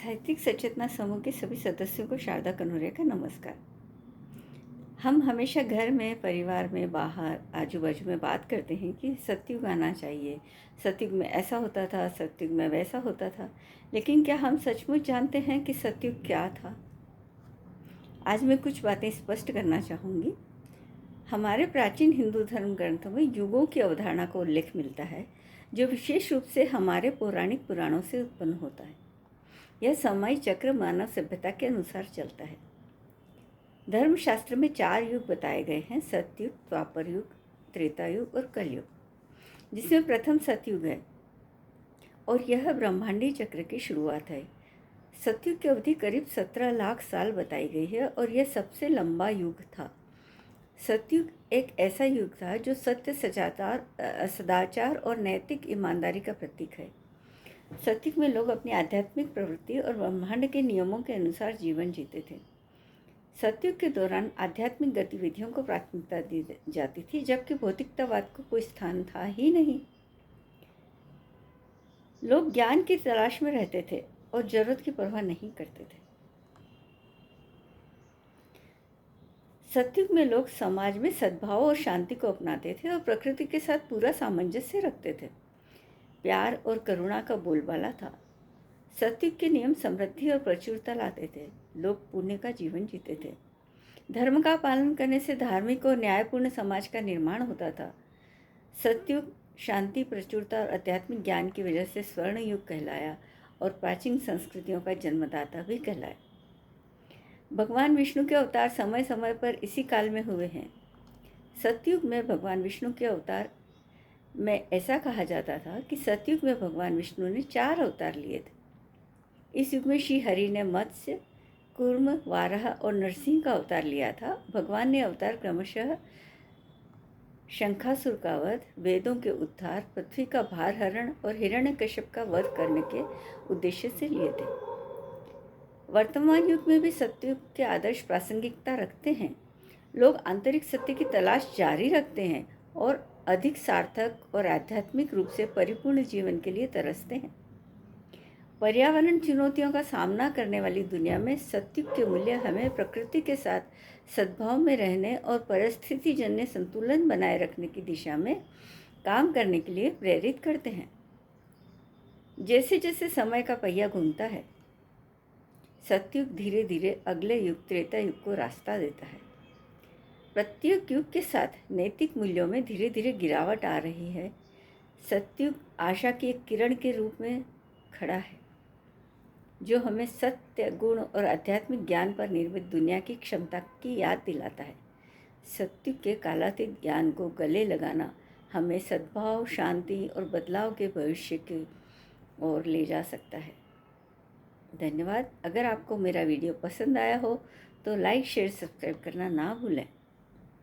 साहित्यिक सचेतना समूह के सभी सदस्यों को शारदा कनोरिया का नमस्कार। हम हमेशा घर में, परिवार में, बाहर, आजू बाजू में बात करते हैं कि सतयुग आना चाहिए, सतयुग में ऐसा होता था, सतयुग में वैसा होता था। लेकिन क्या हम सचमुच जानते हैं कि सतयुग क्या था? आज मैं कुछ बातें स्पष्ट करना चाहूँगी। हमारे प्राचीन हिंदू धर्म ग्रंथों में युगों की अवधारणा का उल्लेख मिलता है, जो विशेष रूप से हमारे पौराणिक पुराणों से उत्पन्न होता है। यह समय चक्र मानव सभ्यता के अनुसार चलता है। धर्मशास्त्र में 4 युग बताए गए हैं: सतयुग, द्वापर युग, त्रेता युग और कलयुग, जिसमें प्रथम सतयुग है और यह ब्रह्मांडीय चक्र की शुरुआत है। सतयुग की अवधि करीब 17 लाख साल बताई गई है और यह सबसे लंबा युग था। सतयुग एक ऐसा युग था जो सत्य, सदाचार और नैतिक ईमानदारी का प्रतीक है। सतयुग में लोग अपनी आध्यात्मिक प्रवृत्ति और ब्रह्मांड के नियमों के अनुसार जीवन जीते थे। सतयुग के दौरान आध्यात्मिक गतिविधियों को प्राथमिकता दी जाती थी, जबकि भौतिकतावाद को कोई स्थान था ही नहीं। लोग ज्ञान की तलाश में रहते थे और जरूरत की परवाह नहीं करते थे। सतयुग में लोग समाज में सद्भाव और शांति को अपनाते थे और प्रकृति के साथ पूरा सामंजस्य रखते थे। प्यार और करुणा का बोलबाला था। सतयुग के नियम समृद्धि और प्रचुरता लाते थे। लोग पुण्य का जीवन जीते थे। धर्म का पालन करने से धार्मिक और न्यायपूर्ण समाज का निर्माण होता था। सतयुग शांति, प्रचुरता और आध्यात्मिक ज्ञान की वजह से स्वर्ण युग कहलाया और प्राचीन संस्कृतियों का जन्मदाता भी कहलाया। भगवान विष्णु के अवतार समय समय पर इसी काल में हुए हैं। सतयुग में भगवान विष्णु के अवतार में ऐसा कहा जाता था कि सतयुग में भगवान विष्णु ने 4 अवतार लिए थे। इस युग में श्री हरि ने मत्स्य, कूर्म, वाराह और नरसिंह का अवतार लिया था। भगवान ने अवतार क्रमशः शंखासुर का वध, वेदों के उद्धार, पृथ्वी का भार हरण और हिरण्यकश्यप का वध करने के उद्देश्य से लिए थे। वर्तमान युग में भी सतयुग के आदर्श प्रासंगिकता रखते हैं। लोग आंतरिक सत्य की तलाश जारी रखते हैं और अधिक सार्थक और आध्यात्मिक रूप से परिपूर्ण जीवन के लिए तरसते हैं। पर्यावरण चुनौतियों का सामना करने वाली दुनिया में सतयुग के मूल्य हमें प्रकृति के साथ सद्भाव में रहने और परिस्थिति जन्य संतुलन बनाए रखने की दिशा में काम करने के लिए प्रेरित करते हैं। जैसे जैसे समय का पहिया घूमता है, सतयुग धीरे धीरे अगले युग त्रेता युग को रास्ता देता है। प्रत्येक युग के साथ नैतिक मूल्यों में धीरे धीरे गिरावट आ रही है। सतयुग आशा की एक किरण के रूप में खड़ा है, जो हमें सत्य, गुण और आध्यात्मिक ज्ञान पर निर्मित दुनिया की क्षमता की याद दिलाता है। सतयुग के कालातीत ज्ञान को गले लगाना हमें सद्भाव, शांति और बदलाव के भविष्य की ओर ले जा सकता है। धन्यवाद। अगर आपको मेरा वीडियो पसंद आया हो तो लाइक, शेयर, सब्सक्राइब करना ना भूलें।